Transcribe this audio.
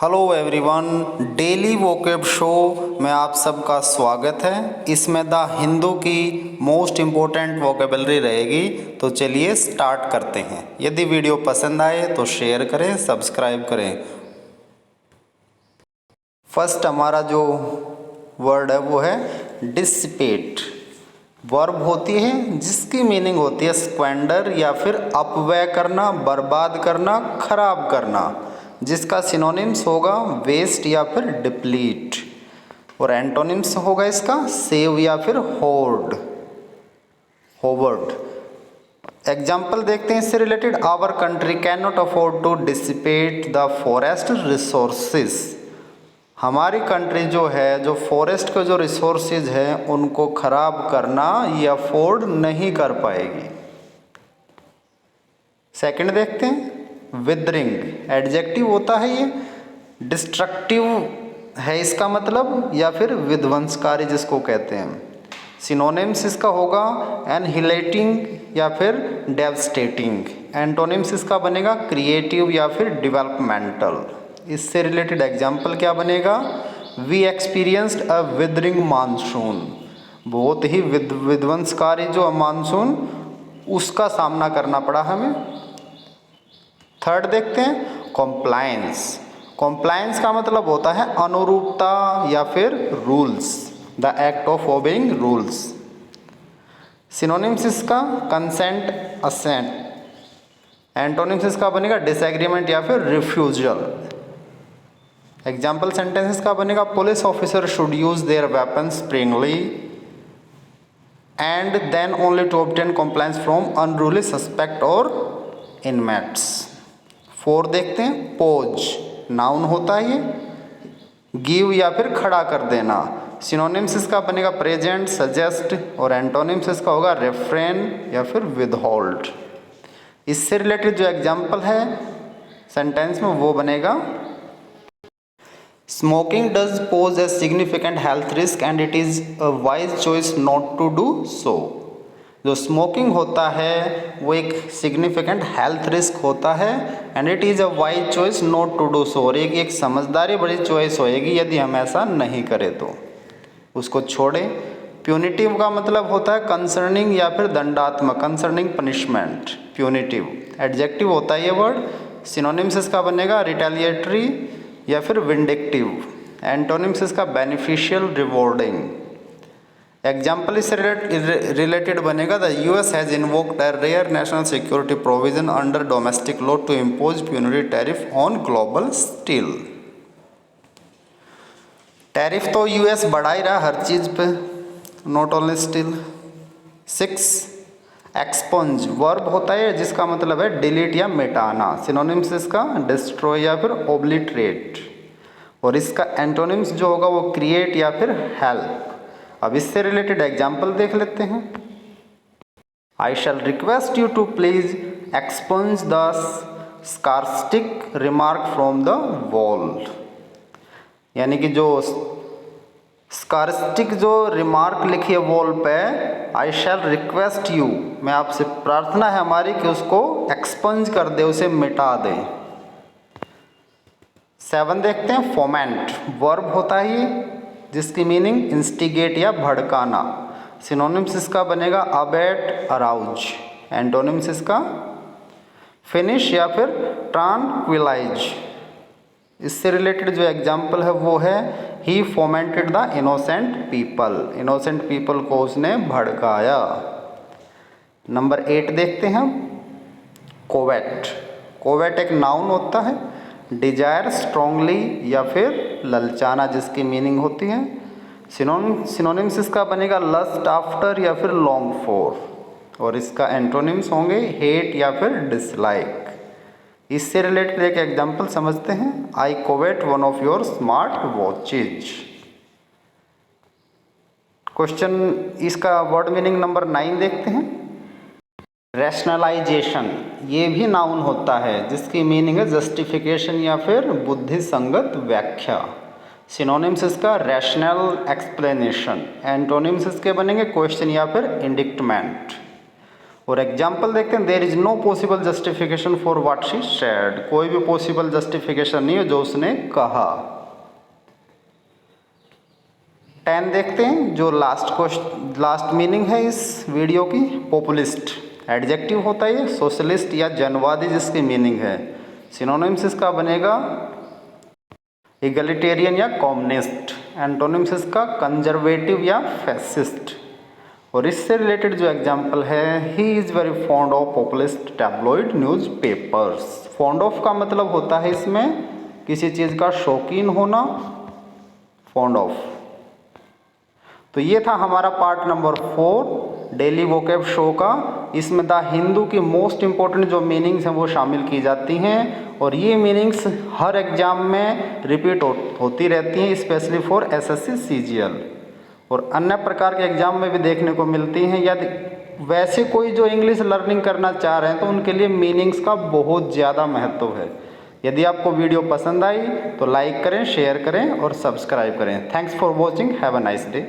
Hello everyone, daily vocab show में आप सबका स्वागत है। इसमें द हिंदू की मोस्ट इम्पोर्टेंट वोकेबलरी रहेगी। तो चलिए स्टार्ट करते हैं। यदि वीडियो पसंद आए तो शेयर करें, सब्सक्राइब करें। फर्स्ट हमारा जो वर्ड है वो है डिसिपेट। वर्ब होती है जिसकी मीनिंग होती है स्क्वेंडर या फिर अपव्यय करना, बर्बाद करना, खराब करना, जिसका सिनोनिम्स होगा वेस्ट या फिर डिप्लीट। और एंटोनिम्स होगा इसका सेव या फिर होर्ड, होवर्ड। एग्जाम्पल देखते हैं इससे related. Our country can not afford to dissipate the forest resources. हमारी कंट्री जो है, जो फॉरेस्ट के जो रिसोर्सेज हैं उनको खराब करना ये अफोर्ड नहीं कर पाएगी। सेकंड देखते हैं, विदरिंग एडजेक्टिव होता है, ये डिस्ट्रक्टिव है इसका मतलब, या फिर विध्वंसकारी जिसको कहते हैं। सिनोनिम्स इसका होगा एनहिलेटिंग या फिर डेवस्टेटिंग। एंटोनिम्स इसका बनेगा क्रिएटिव या फिर डेवलपमेंटल। इससे रिलेटेड एग्जाम्पल क्या बनेगा, we experienced a withering monsoon. बहुत ही विध्वंसकारी जो मानसून, उसका सामना करना पड़ा हमें। थर्ड देखते हैं कॉम्प्लायंस। कॉम्प्लायंस का मतलब होता है अनुरूपता या फिर rules, the act of obeying rules. Synonyms इसका कंसेंट, असेंट। एंटोनिम्स इसका बनेगा डिसएग्रीमेंट या फिर रिफ्यूजल। एग्जाम्पल सेंटेंसेस का बनेगा police officer should use their weapons sparingly and then only to obtain compliance from unruly suspect और इनमेट्स। फोर देखते हैं पोज। नाउन होता है ये, गिव या फिर खड़ा कर देना। सिनोनिम्स इसका बनेगा प्रेजेंट, सजेस्ट। और एंटोनिम्स इसका होगा रेफ्रेन या फिर विदहोल्ड। इससे रिलेटेड जो एग्जाम्पल है सेंटेंस में वो बनेगा smoking does pose a significant health risk and it is a wise choice not to do so. जो स्मोकिंग होता है वो एक सिग्निफिकेंट हेल्थ रिस्क होता है, and it is a wise choice not to do so. और एक समझदारी बड़ी चॉइस होएगी यदि हम ऐसा नहीं करें तो उसको छोड़ें। प्यूनिटिव का मतलब होता है कंसर्निंग या फिर दंडात्मक, कंसर्निंग पनिशमेंट, प्यूनिटिव एडजेक्टिव होता है ये वर्ड। सिनोनिम्स इसका बनेगा रिटेलिएटरी या फिर विंडिक्टिव। एंटोनिम्स इसका बेनिफिशियल, रिवॉर्डिंग। एग्जाम्पल इससे रिलेटेड बनेगा the US has invoked a rare national security provision under domestic law to impose punitive tariff on global steel. Tariff तो यूएस बढ़ा ही रहा हर चीज़ पे, not only steel. 6 expunge verb होता है जिसका मतलब है डिलीट या मिटाना। सिनोनिम्स इसका डिस्ट्रॉय या फिर ओब्लिटरेट। और इसका एंटोनिम्स जो होगा वो क्रिएट या फिर हेल्प। अब इससे रिलेटेड एग्जाम्पल देख लेते हैं। I shall request you to please expunge the sarcastic remark from the wall. यानी कि जो स्कार्स्टिक जो रिमार्क लिखी है वॉल पे, आई शैल रिक्वेस्ट यू, मैं आपसे प्रार्थना है हमारी कि उसको एक्सपंज कर दे, उसे मिटा दे। 7 देखते हैं फोमेंट वर्ब होता है ये जिसकी मीनिंग इंस्टिगेट या भड़काना। सिनोनिम्स इसका बनेगा अबेट, अराउज। एंटोनिम्स इसका फिनिश या फिर ट्रांक्विलाइज। इससे रिलेटेड जो एग्जाम्पल है वो है he fomented the innocent people. Innocent people को उसने भड़काया। नंबर 8 देखते हैं कोवेट। कोवेट एक नाउन होता है, डिजायर स्ट्रांगली या फिर ललचाना जिसकी मीनिंग होती है। सिनोनिम्स इसका बनेगा लस्ट आफ्टर या फिर लॉन्ग फॉर। और इसका एंटोनिम्स होंगे हेट या फिर डिसलाइक। इससे रिलेटेड एक एग्जाम्पल समझते हैं। I covet one of your smart watches. Question इसका वर्ड मीनिंग नंबर 9 देखते हैं। रैशनलाइजेशन ये भी नाउन होता है जिसकी मीनिंग है जस्टिफिकेशन या फिर बुद्धि संगत व्याख्या। सिनोनिम्स इसका रैशनल एक्सप्लेनेशन। एंटोनिम्स इसके बनेंगे क्वेश्चन या फिर इंडिक्टमेंट। और एग्जाम्पल देखते हैं, there is no possible justification for what she said, कोई भी पॉसिबल जस्टिफिकेशन नहीं है जो उसने कहा। 10 देखते हैं, जो लास्ट मीनिंग है इस वीडियो की, पॉपुलिस्ट एडजेक्टिव होता है, सोशलिस्ट या जनवादी जिसकी मीनिंग है। सिनोनिम्स इसका बनेगा इगलिटेरियन या कम्युनिस्ट। एंटोनिम्स इसका कंजर्वेटिव या फैसिस्ट। और इससे रिलेटेड जो एग्जाम्पल है, he is very fond of populist tabloid news papers. Fond of का मतलब होता है इसमें किसी चीज़ का शौकीन होना, फॉन्ड ऑफ। तो ये था हमारा part number 4 daily vocab show का। इसमें द हिंदू की मोस्ट इंपॉर्टेंट जो मीनिंग्स हैं वो शामिल की जाती हैं, और ये मीनिंग्स हर एग्जाम में रिपीट होती रहती हैं, स्पेशली फॉर एसएससी सीजीएल और अन्य प्रकार के एग्जाम में भी देखने को मिलती हैं। यदि वैसे कोई जो इंग्लिश लर्निंग करना चाह रहे हैं तो उनके लिए मीनिंग्स का बहुत ज़्यादा महत्व है। यदि आपको वीडियो पसंद आई तो लाइक करें, शेयर करें और सब्सक्राइब करें। Thanks for watching, have a nice day.